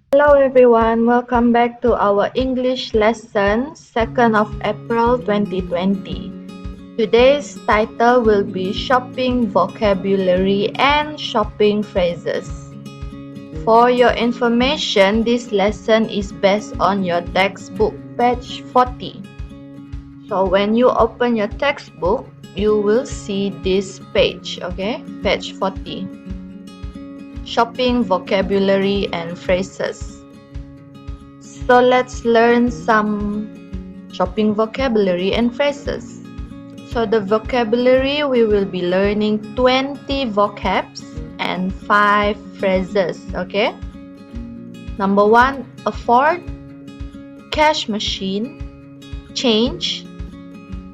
Hello everyone, welcome back to our English lesson, 2nd of April 2020. Today's title will be Shopping Vocabulary and Shopping Phrases. For your information, this lesson is based on your textbook, page 40. So when you open your textbook, you will see this page, okay? Page 40. Shopping vocabulary and phrases. So let's learn some shopping vocabulary and phrases. So the vocabulary, we will be learning 20 vocabs and 5 phrases, okay? Number 1, afford, cash machine, change,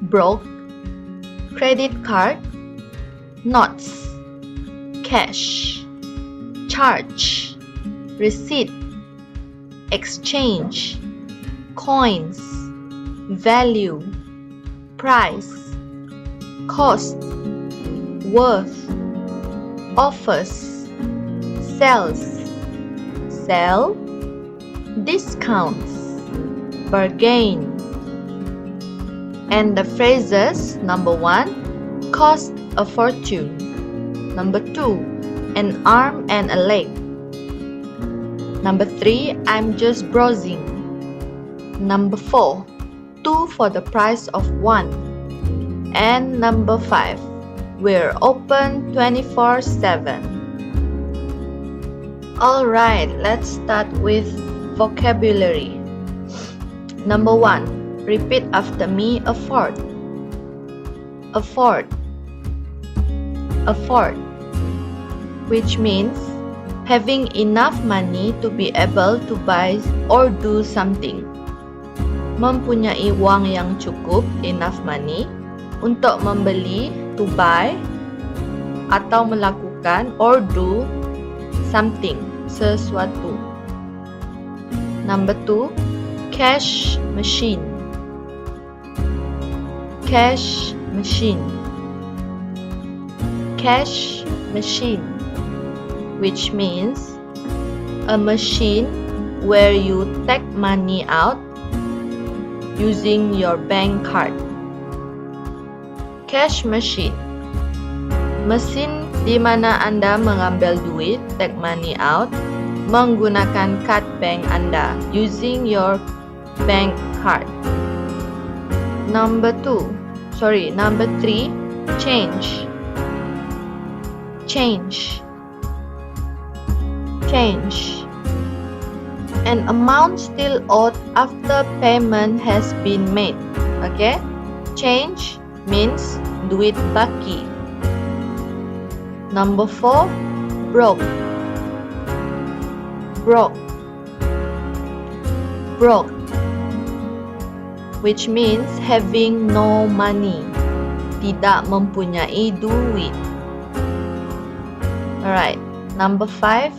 broke, credit card, notes, cash, charge, receipt, exchange, coins, value, price, cost, worth, offers, sales, sell, discounts, bargain. And the phrases, number 1, cost a fortune. Number 2, an arm and a leg. Number 3, I'm just browsing. Number 4, 2 for the price of 1. And number 5, we're open 24/7. Alright, let's start with vocabulary. Number 1, repeat after me, afford. Afford. Afford, which means having enough money to be able to buy or do something. Mempunyai uang yang cukup, enough money, untuk membeli, to buy, atau melakukan, or do something, sesuatu. Number 2, cash machine. Cash machine. Cash machine, which means a machine where you take money out using your bank card. Cash machine, mesin di mana Anda mengambil duit, take money out, menggunakan kad bank Anda, using your bank card. Number 3, change. Change. Change, an amount still owed after payment has been made. Okay? Change means duit baki. Number 4, broke. Broke. Broke, which means having no money, tidak mempunyai duit. Alright, number 5,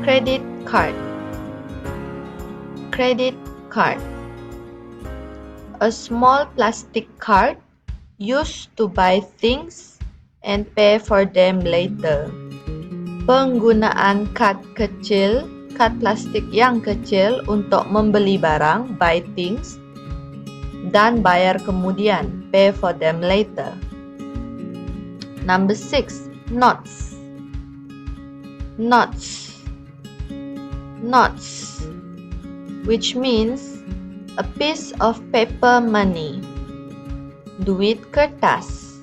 credit card. Credit card, a small plastic card used to buy things and pay for them later. Penggunaan kad kecil, kad plastik yang kecil untuk membeli barang, buy things, dan bayar kemudian, pay for them later. Number 6, notes. Notes. Notes, which means a piece of paper money, duit kertas.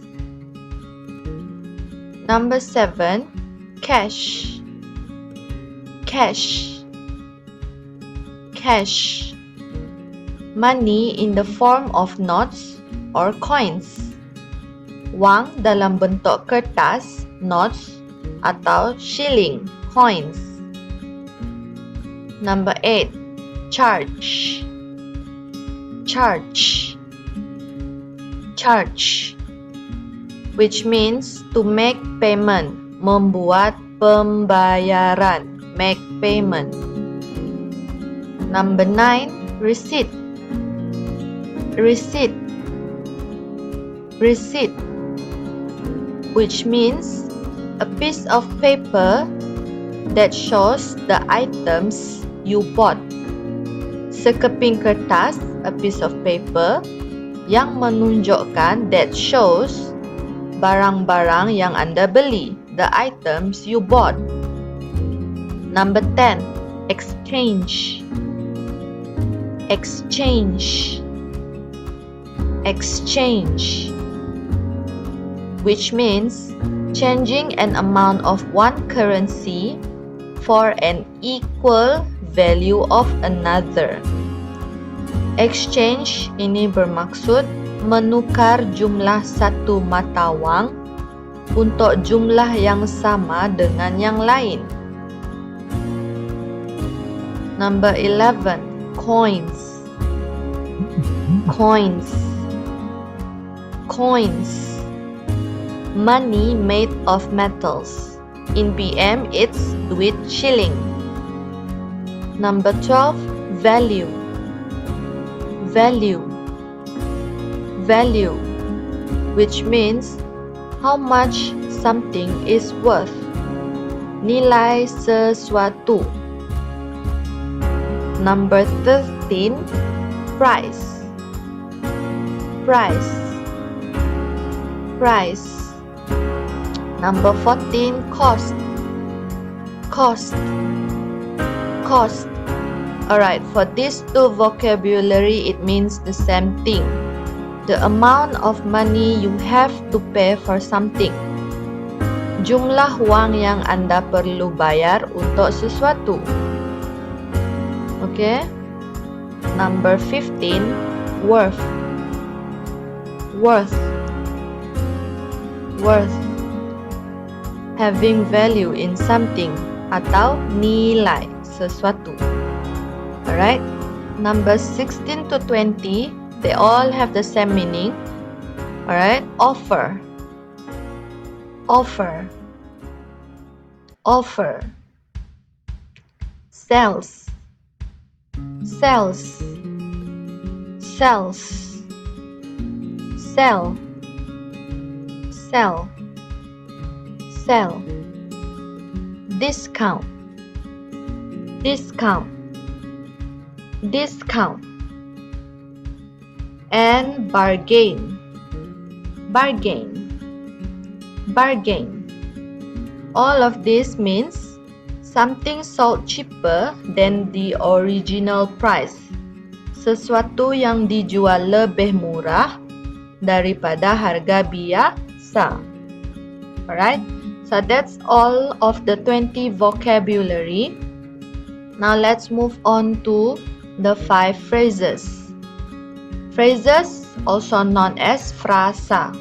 Number 7, cash. Cash. Cash, money in the form of notes or coins. Wang dalam bentuk kertas, notes, atau shilling, coins. Number 8, charge. Charge. Charge, which means to make payment, membuat pembayaran, make payment. Number 9, receipt. Receipt. Receipt, which means a piece of paper that shows the items you bought. Sekeping kertas, a piece of paper, yang menunjukkan, that shows, barang-barang yang anda beli, the items you bought. Number 10, exchange. Exchange. Exchange, which means changing an amount of one currency for an equal value of another. Exchange ini bermaksud menukar jumlah satu mata wang untuk jumlah yang sama dengan yang lain. Number 11, coins. Coins. Coins. Money made of metals. In BM, it's duit shilling. Number 12, value. Value. Value, which means how much something is worth. Nilai sesuatu. Number 13, price. Price. Price. Number 14, cost. Cost. Cost. Alright, for these two vocabulary, it means the same thing. The amount of money you have to pay for something. Jumlah wang yang anda perlu bayar untuk sesuatu. Okay? Number 15, worth. Worth. Worth. Having value in something atau nilai sesuatu. Alright? Number 16 to 20, they all have the same meaning. Alright? Offer. Offer. Offer. Sales. Sales. Sales. Sell. Sell. Sell. Discount. Discount. Discount. And bargain. Bargain. Bargain. All of this means something sold cheaper than the original price. Sesuatu yang dijual lebih murah daripada harga biasa. Alright? So that's all of the 20 vocabulary. Now let's move on to the 5 phrases. Phrases, also known as frasa.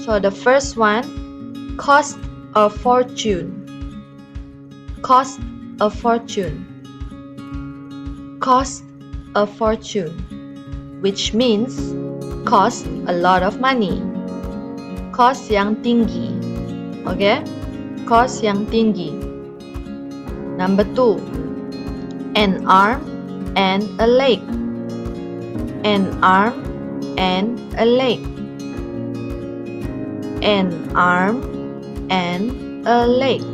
So the first one, cost a fortune. Cost a fortune. Cost a fortune, which means cost a lot of money. Cost yang tinggi. Okay? Cost yang tinggi. Number 2, an arm and a leg. An arm and a leg. An arm and a leg,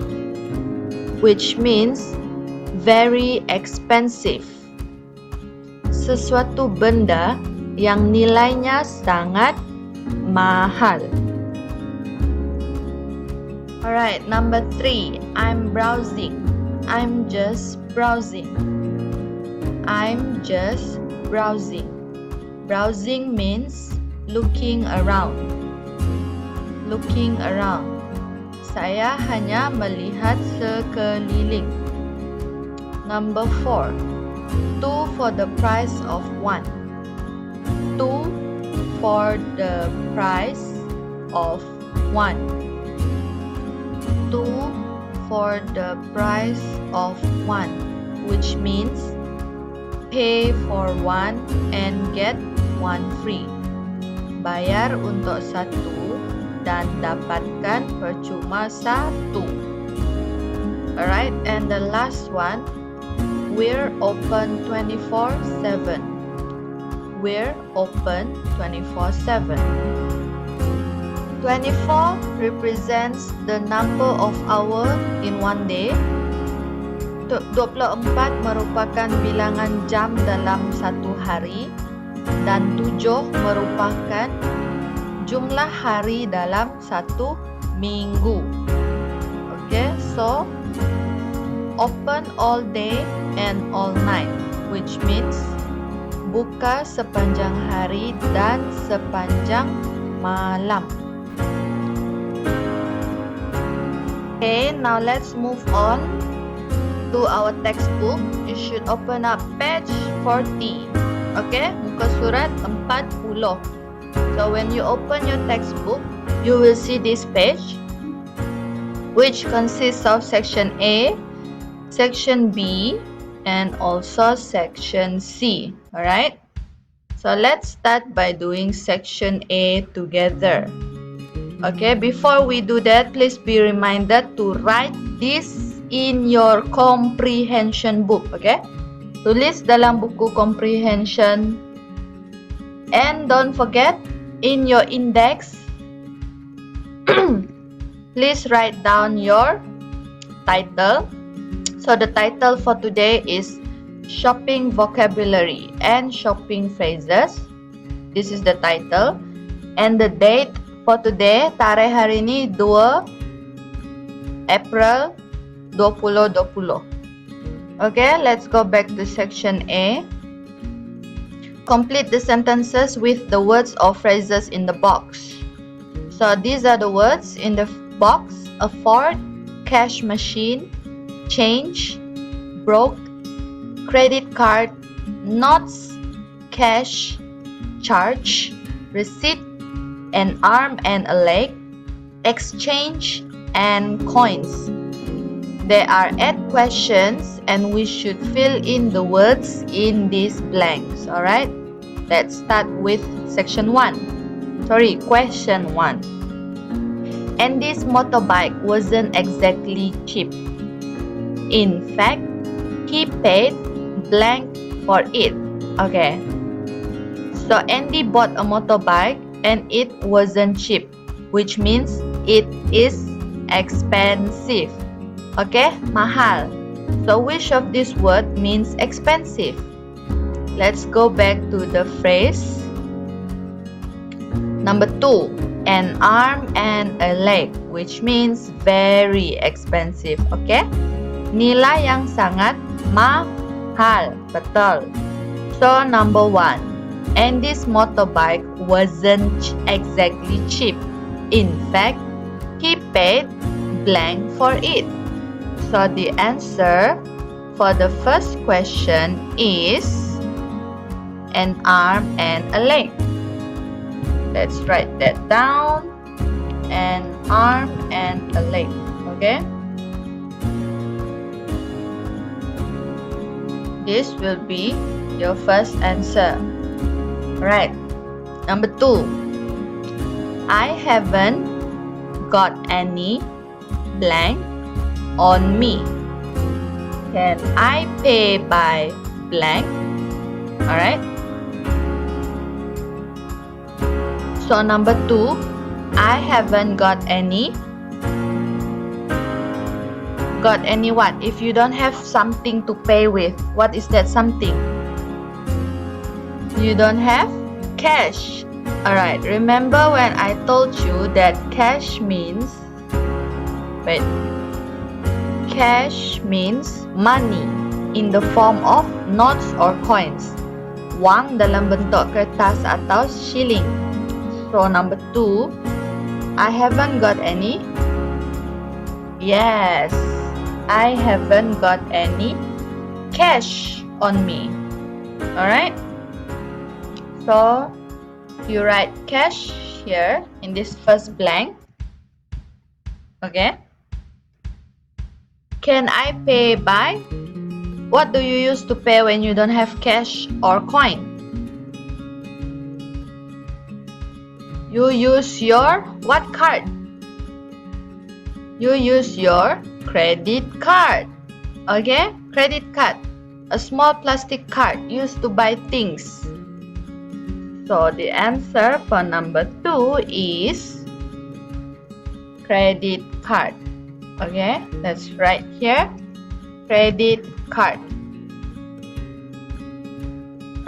which means very expensive. Sesuatu benda yang nilainya sangat mahal. Alright, number 3, I'm browsing. I'm just browsing. I'm just browsing. Browsing means looking around. Looking around. Saya hanya melihat sekeliling. Number 4, 2 for the price of 1. 2 for the price of 1. 2 for the price of 1, which means pay for 1 and get 1 free. Bayar untuk 1 dan dapatkan percuma 1. Alright, and the last one, we're open 24/7. We're open 24/7. 24 represents the number of hours in one day. 24 merupakan bilangan jam dalam satu hari dan 7 merupakan jumlah hari dalam satu minggu. Okay, so open all day and all night, which means buka sepanjang hari dan sepanjang malam. Okay, now let's move on to our textbook. You should open up page 40. Okay, muka surat 40. So when you open your textbook, you will see this page, which consists of section A, section B, and also section C. Alright, so let's start by doing section A together. Okay, before we do that, please be reminded to write this in your comprehension book. Okay, tulis dalam buku comprehension, and don't forget in your index please write down your title. So the title for today is shopping vocabulary and shopping phrases. This is the title, and the date for today, tarikh hari ini 2 April 2020. Okay, let's go back to section A. Complete the sentences with the words or phrases in the box. So these are the words in the box: afford, cash machine, change, broke, credit card, notes, cash, charge, receipt, an arm and a leg, exchange, and coins. There are 8 questions and we should fill in the words in these blanks. Alright, let's start with question 1. Andy's motorbike wasn't exactly cheap. In fact, he paid blank for it. Okay, so Andy bought a motorbike and it wasn't cheap, which means it is expensive. Okay, mahal. So which of these words means expensive? Let's go back to the phrase number 2, an arm and a leg, which means very expensive. Okay, nilai yang sangat mahal. Betul. So number 1, Andy's motorbike wasn't exactly cheap. In fact, he paid blank for it. So the answer for the first question is an arm and a leg. Let's write that down. An arm and a leg. Okay, this will be your first answer. Right. Number 2, I haven't got any blank on me. Can I pay by blank? Alright. So number 2, I haven't got any. Got any what? If you don't have something to pay with, what is that something? You don't have cash. Alright, remember when I told you that cash means money in the form of notes or coins. Wang dalam bentuk kertas atau shilling. So number 2, I haven't got any. Yes, I haven't got any cash on me. Alright, so you write cash here in this first blank. Okay, can I pay by? What do you use to pay when you don't have cash or coin? You use your what card? You use your credit card. Okay, credit card, a small plastic card used to buy things. So the answer for number 2 is credit card. Okay, let's write here credit card.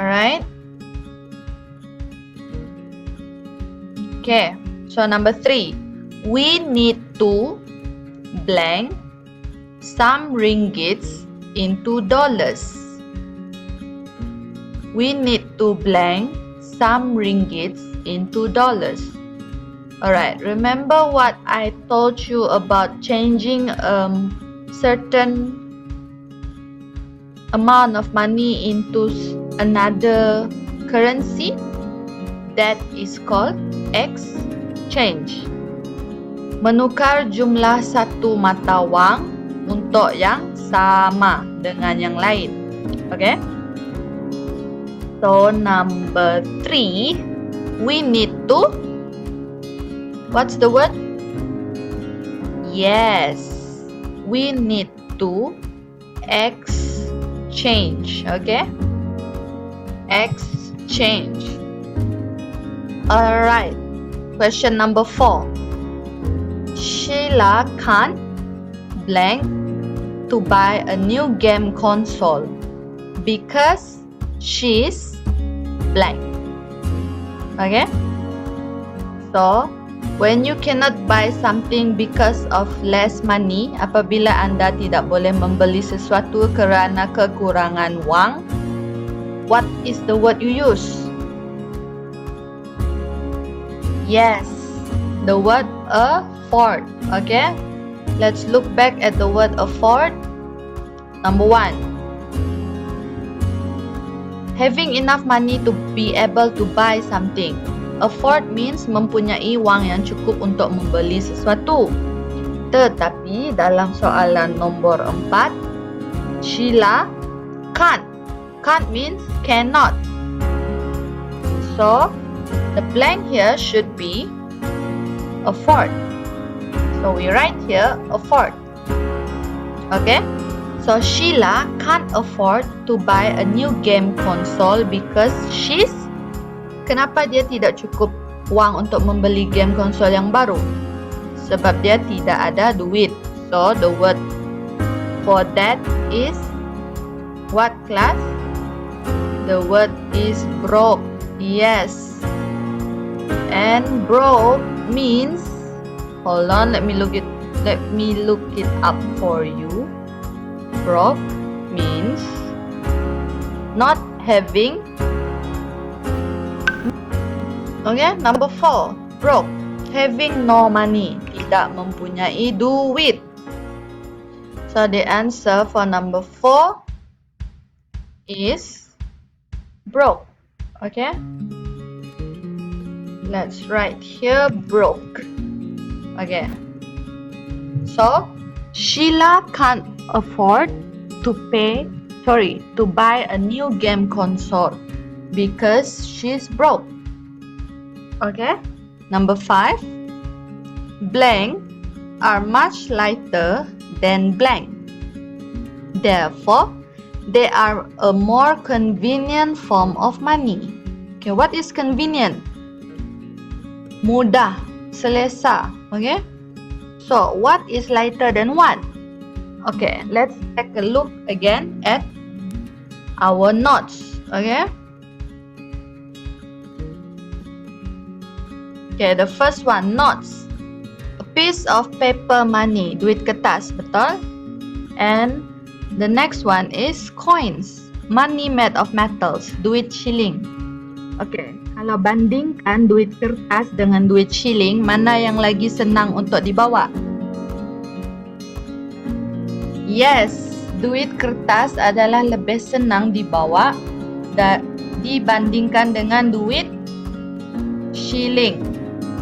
Alright? Okay, so number 3. We need to blank some ringgits into dollars. We need to blank some ringgits into dollars. Alright, remember what I told you about changing certain amount of money into another currency? That is called exchange. Menukar jumlah satu mata wang untuk yang sama dengan yang lain. Okay? So, number 3, we need to, what's the word? Yes, we need to exchange. Okay? Exchange. Alright. Question number 4. Sheila can't blank to buy a new game console because she's blank. Okay? So, when you cannot buy something because of less money, apabila anda tidak boleh membeli sesuatu kerana kekurangan wang, what is the word you use? Yes, the word afford. Okay? Let's look back at the word afford. Number 1. Having enough money to be able to buy something. Afford means mempunyai wang yang cukup untuk membeli sesuatu. Tetapi dalam soalan nombor 4, Sheila can't. Can't means cannot. So, the blank here should be afford. So, we write here afford. Okay? So, Sheila can't afford to buy a new game console because she's... Kenapa dia tidak cukup wang untuk membeli game konsol yang baru? Sebab dia tidak ada duit. So, the word for that is what class? The word is broke. Yes. And broke means, hold on, let me look it up for you. Broke means not having. Okay, number 4. Broke. Having no money. Tidak mempunyai duit. So, the answer for number 4 is broke. Okay? Let's write here broke. Okay. So, Sheila can't afford to buy a new game console because she's broke. Okay. Number 5. Blank are much lighter than blank. Therefore, they are a more convenient form of money. Okay, what is convenient? Mudah, selesa. Okay. So, what is lighter than what? Okay, let's take a look again at our notes. Okay. Okay, the first one, notes. A piece of paper money, duit kertas, betul? And the next one is coins, money made of metals, duit shilling. Okay, kalau bandingkan duit kertas dengan duit shilling, mana yang lagi senang untuk dibawa? Yes, duit kertas adalah lebih senang dibawa dibandingkan dengan duit shilling.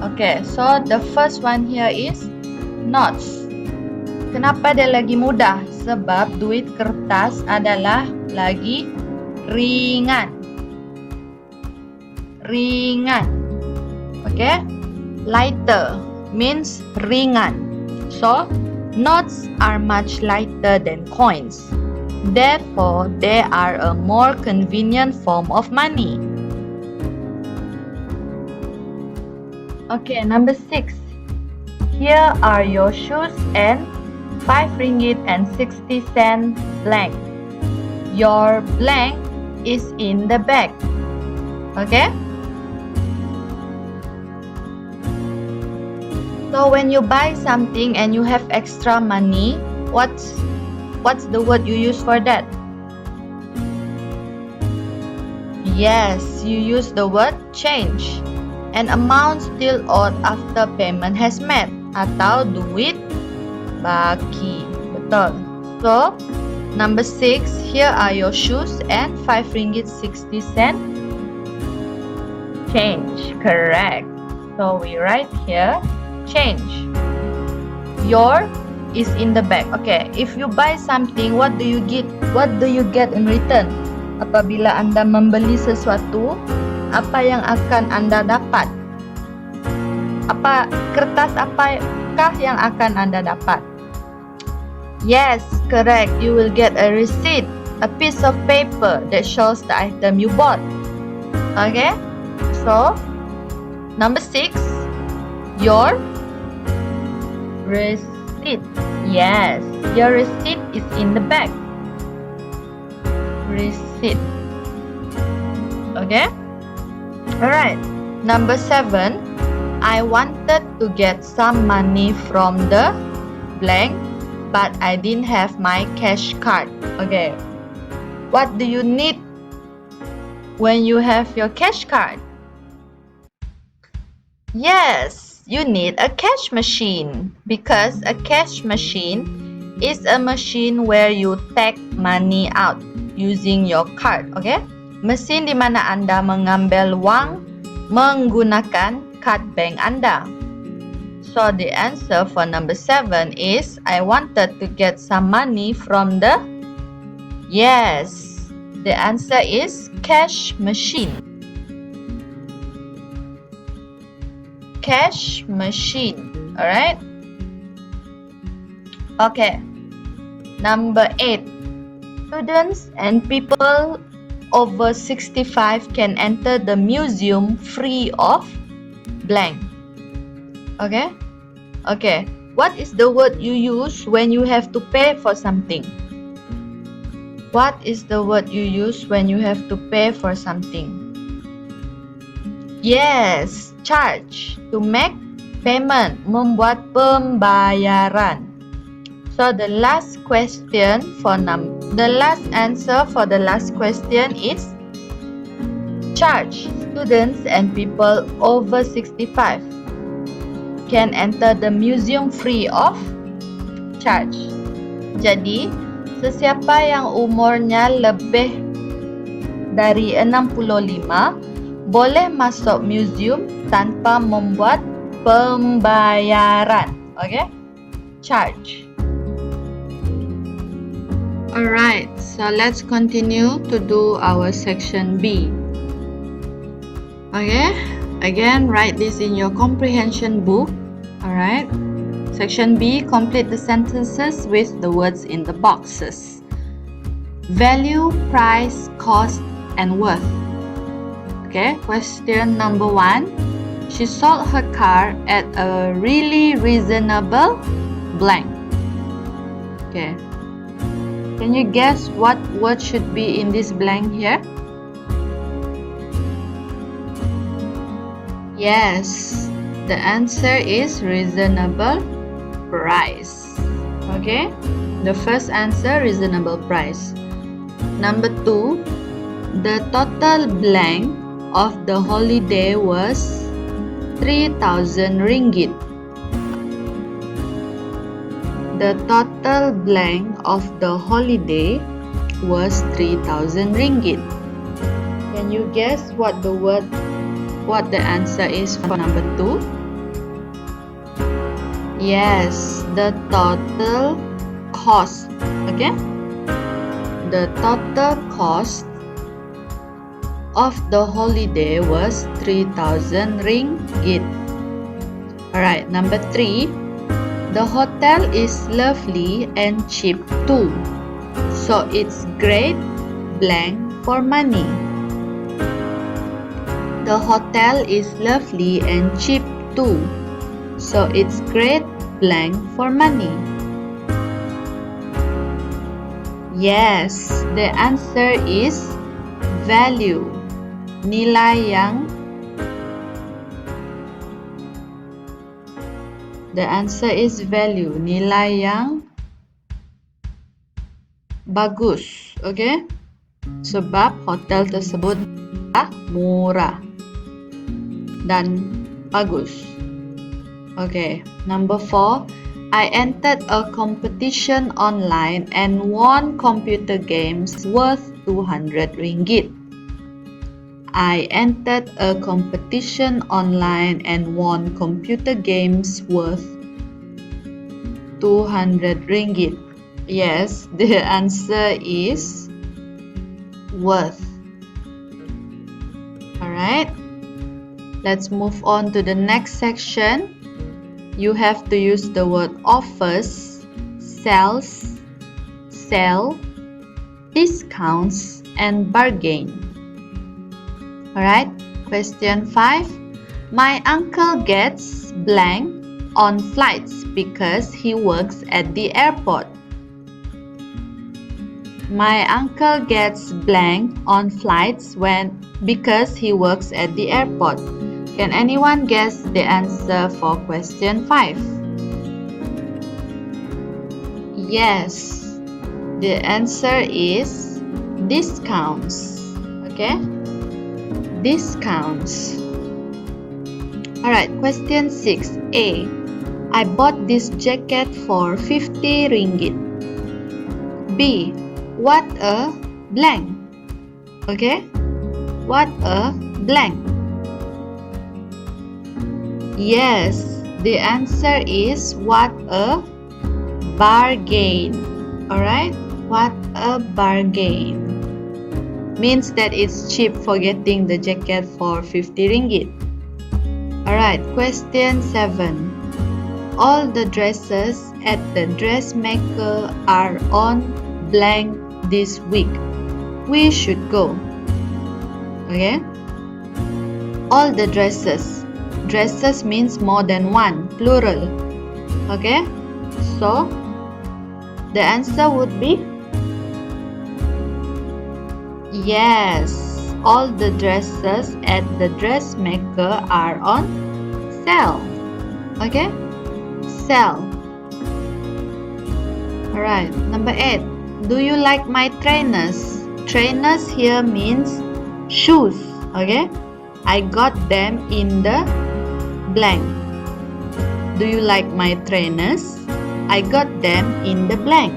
Okay, so the first one here is notes. Kenapa dia lagi mudah? Sebab duit kertas adalah lagi ringan. Ringan. Okay? Lighter means ringan. So, notes are much lighter than coins. Therefore, they are a more convenient form of money. Okay, number 6. Here are your shoes and 5 ringgit and 60 cent blank. Your blank is in the bag. Okay? So when you buy something and you have extra money, what's the word you use for that? Yes, you use the word change. An amount still owed after payment has met, atau duit baki. Betul. So, number 6, here are your shoes and 5 ringgit 60 cent change. Correct. So we write here change. Your is in the bag. Okay, if you buy something, what do you get? What do you get in return? Apabila Anda membeli sesuatu, apa yang akan Anda dapat? Kertas apakah yang akan Anda dapat? Yes, correct. You will get a receipt, a piece of paper that shows the item you bought. Okay? So, number 6, your receipt. Yes, your receipt is in the bag. Receipt. Okay? Alright. Number 7, I wanted to get some money from the blank, but I didn't have my cash card. Okay. What do you need when you have your cash card? Yes, you need a cash machine, because a cash machine is a machine where you take money out using your card. Okay? Mesin di mana Anda mengambil wang menggunakan card bank Anda. So the answer for number 7 is I wanted to get some money from the... Yes, the answer is cash machine. Cash machine. Alright? Okay. Number 8. Students and people over 65 can enter the museum free of blank. Okay? Okay. What is the word you use when you have to pay for something? What is the word you use when you have to pay for something? Yes, charge. To make payment, membuat pembayaran. So the last answer for the last question is charge. Students and people over 65 can enter the museum free of charge. Jadi, sesiapa yang umurnya lebih dari 65 boleh masuk museum tanpa membuat pembayaran. Okay? Charge. Alright, so let's continue to do our section B. Okay, again, write this in your comprehension book. Alright, section B, complete the sentences with the words in the boxes. Value, price, cost, and worth. Okay, question number 1. She sold her car at a really reasonable blank. Okay. Can you guess what word should be in this blank here? Yes, the answer is reasonable price. Okay, the first answer, reasonable price. Number 2, the total blank of the holiday was 3,000 ringgit. The total blank of the holiday was 3,000 ringgit. Can you guess what the answer is for number 2? Yes, the total cost. Okay? The total cost of the holiday was 3,000 ringgit. Alright, number 3. The hotel is lovely and cheap too, so it's great blank for money. The hotel is lovely and cheap too, so it's great blank for money. Yes, the answer is value. Nilai yang The answer is value. Nilai yang bagus. Okay? Sebab hotel tersebut murah dan bagus. Okay. Number 4. I entered a competition online and won computer games worth 200 ringgit. I entered a competition online and won computer games worth 200 ringgit. Yes, the answer is worth. Alright, let's move on to the next section. You have to use the word offers, sells, sell, discounts, and bargain. Alright, question 5. My uncle gets blank on flights because he works at the airport. My uncle gets blank on flights because he works at the airport. Can anyone guess the answer for question 5? Yes, the answer is discounts. Okay? Discounts. Alright, question 6a. I bought this jacket for 50 ringgit. B. What a blank. Okay? What a blank. Yes, the answer is what a bargain. Alright? What a bargain. Means that it's cheap for getting the jacket for 50 ringgit. Alright, question 7. All the dresses at the dressmaker are on blank this week. We should go. Okay? All the dresses. Dresses means more than one, plural. Okay? So, the answer would be yes, all the dresses at the dressmaker are on sale. Okay? Sale. Alright, number 8. Do you like my trainers? Trainers here means shoes. Okay? I got them in the blank. Do you like my trainers? I got them in the blank.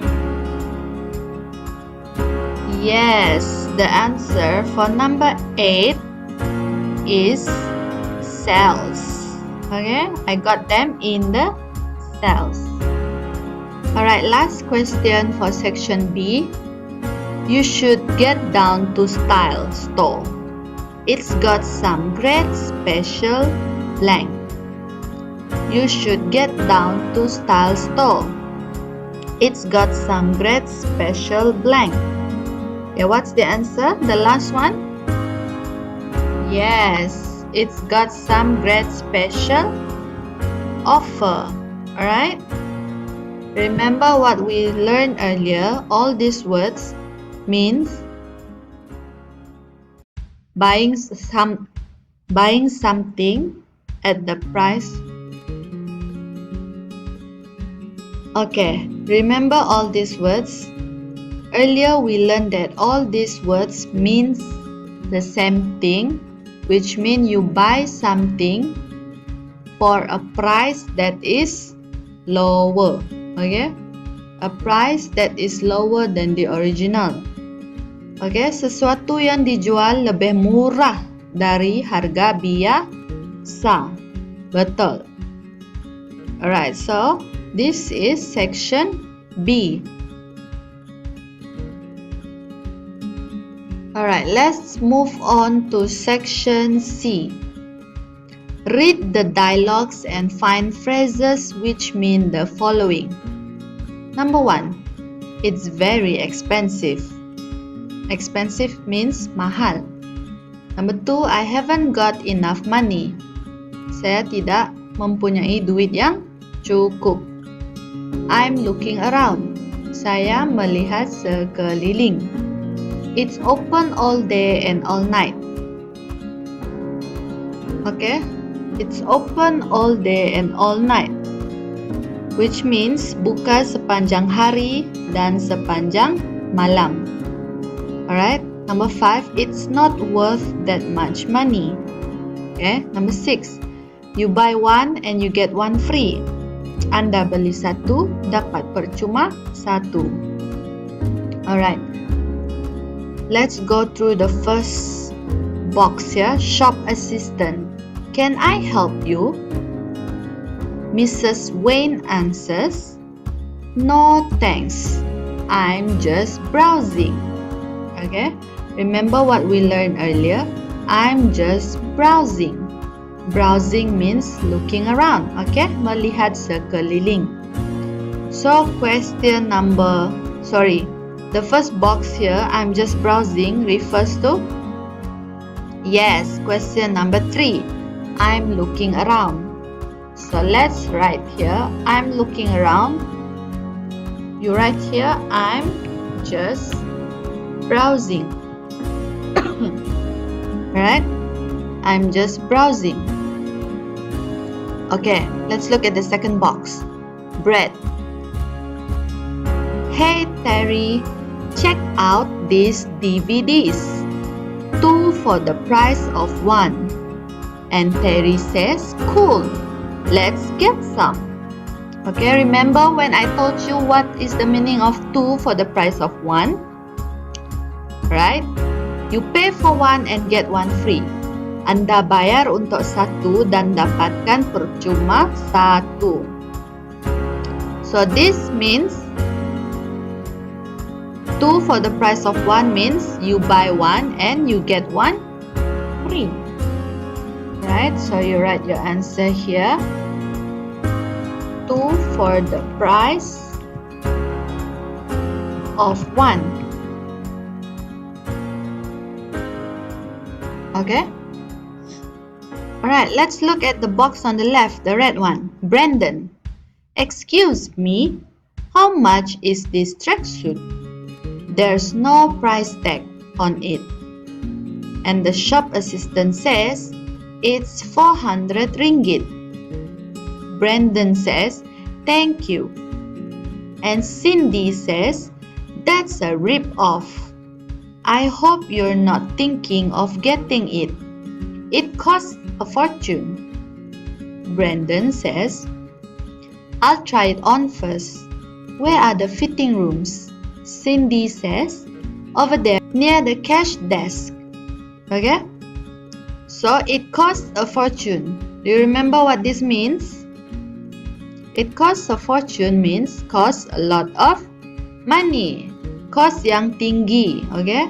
Yes, the answer for number 8 is cells. Okay, I got them in the cells. Alright, last question for section B. You should get down to Style store. It's got some great special blank. You should get down to Style store. It's got some great special blank. Yeah, what's the answer? The last one? Yes, it's got some great special offer. Alright? Remember what we learned earlier? All these words means buying something at the price. Okay, remember all these words? Earlier we learned that all these words means the same thing, which means you buy something for a price that is lower. Okay? A price that is lower than the original. Okay? Sesuatu yang dijual lebih murah dari harga biasa. Betul. Alright, so this is section B. Alright, let's move on to section C. Read the dialogues and find phrases which mean the following. Number 1. It's very expensive. Expensive means mahal. Number 2. I haven't got enough money. Saya tidak mempunyai duit yang cukup. I'm looking around. Saya melihat sekeliling. It's open all day and all night. Okay, it's open all day and all night, which means buka sepanjang hari dan sepanjang malam. Alright, number 5, it's not worth that much money. Okay, number 6, you buy one and you get one free. Anda beli satu, dapat percuma satu. Alright, let's go through the first box here. Shop assistant. Can I help you? Mrs. Wayne answers, no thanks, I'm just browsing. Okay, remember what we learned earlier? I'm just browsing. Browsing means looking around. Okay, melihat sekeliling. So question the first box here, I'm just browsing, refers to, yes, question number 3, I'm looking around. So let's write here, I'm looking around. You write here, I'm just browsing. Alright, I'm just browsing. Okay, let's look at the second box. Bread. Hey Terry, check out these DVDs. 2 for the price of 1. And Terry says, cool, let's get some. Okay, remember when I told you what is the meaning of 2 for the price of 1? Right? You pay for 1 and get 1 free. Anda bayar untuk 1 dan dapatkan percuma 1. So this means 2 for the price of 1 means you buy 1 and you get 1 free. Right? So you write your answer here. 2 for the price of 1. Okay? Alright, let's look at the box on the left, the red one. Brandon. Excuse me, how much is this tracksuit? There's no price tag on it. And the shop assistant says, it's 400 ringgit. Brandon says, thank you. And Cindy says, that's a rip-off. I hope you're not thinking of getting it. It costs a fortune. Brandon says, I'll try it on first. Where are the fitting rooms? Cindy says, over there near the cash desk. Okay? So it costs a fortune. Do you remember what this means? It costs a fortune means costs a lot of money. Cost yang tinggi. Okay?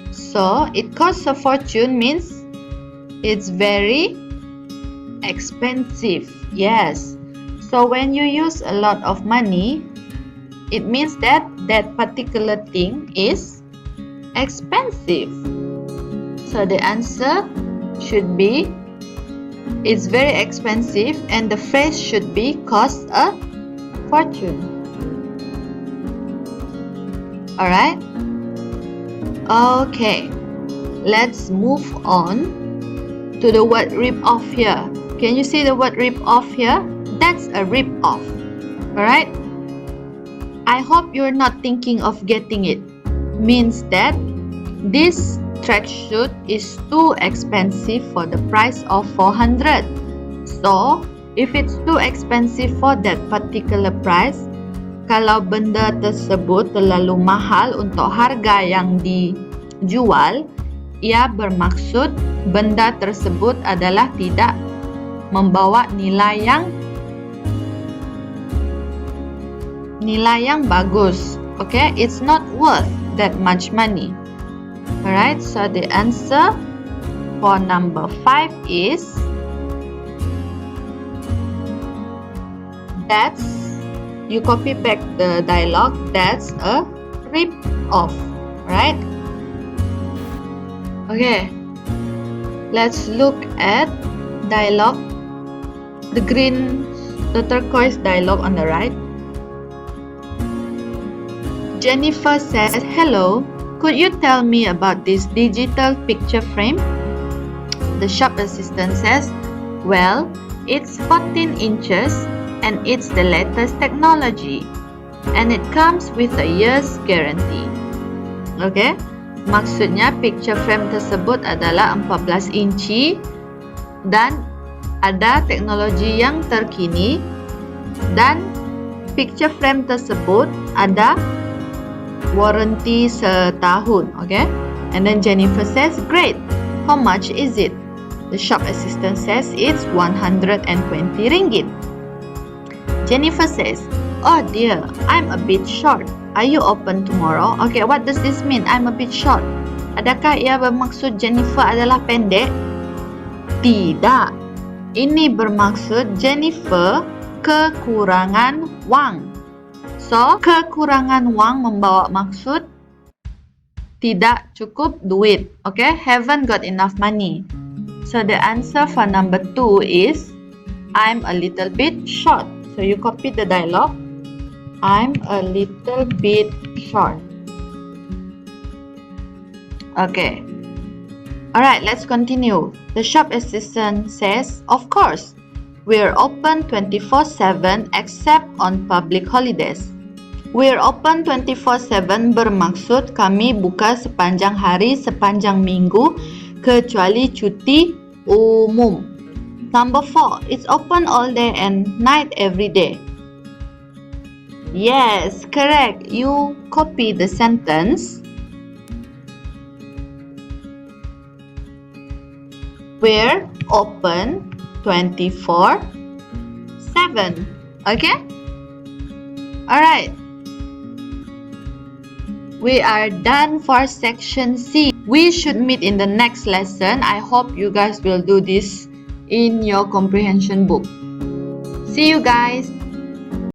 So it costs a fortune means it's very expensive. Yes. So when you use a lot of money, it means that that particular thing is expensive. So the answer should be it's very expensive, and the phrase should be cost a fortune. Alright? Okay. Let's move on to the word rip off here. Can you see the word rip off here? That's a rip off. Alright? I hope you're not thinking of getting it. Means that this tracksuit is too expensive for the price of 400. So, if it's too expensive for that particular price, kalau benda tersebut terlalu mahal untuk harga yang dijual, ia bermaksud benda tersebut adalah tidak membawa nilai yang bagus. Okay, it's not worth that much money. Alright, so the answer for number 5 is that's, you copy back the dialogue, that's a rip off. Right? Okay, let's look at dialogue, the turquoise dialogue on the right. Jennifer says, hello, could you tell me about this digital picture frame? The shop assistant says, well, it's 14 inches and it's the latest technology and it comes with a year's guarantee. Okay, maksudnya picture frame tersebut adalah 14 inci dan ada teknologi yang terkini dan picture frame tersebut ada warranty setahun. Okay, and then Jennifer says, great, how much is it? The shop assistant says it's 120 ringgit. Jennifer says, oh dear, I'm a bit short. Are you open tomorrow? Okay, what does this mean? I'm a bit short. Adakah ia bermaksud Jennifer adalah pendek? Tidak. Ini bermaksud Jennifer kekurangan wang. So, kekurangan wang membawa maksud tidak cukup duit. Okay, haven't got enough money. So, the answer for number 2 is I'm a little bit short. So, you copy the dialogue. I'm a little bit short. Okay. Alright, let's continue. The shop assistant says, of course, we're open 24/7 except on public holidays. We're open 24/7 bermaksud kami buka sepanjang hari, sepanjang minggu, kecuali cuti umum. Number 4, it's open all day and night every day. Yes, correct. You copy the sentence. We're open 24/7. Okay? Alright. We are done for section C. We should meet in the next lesson. I hope you guys will do this in your comprehension book. See you guys.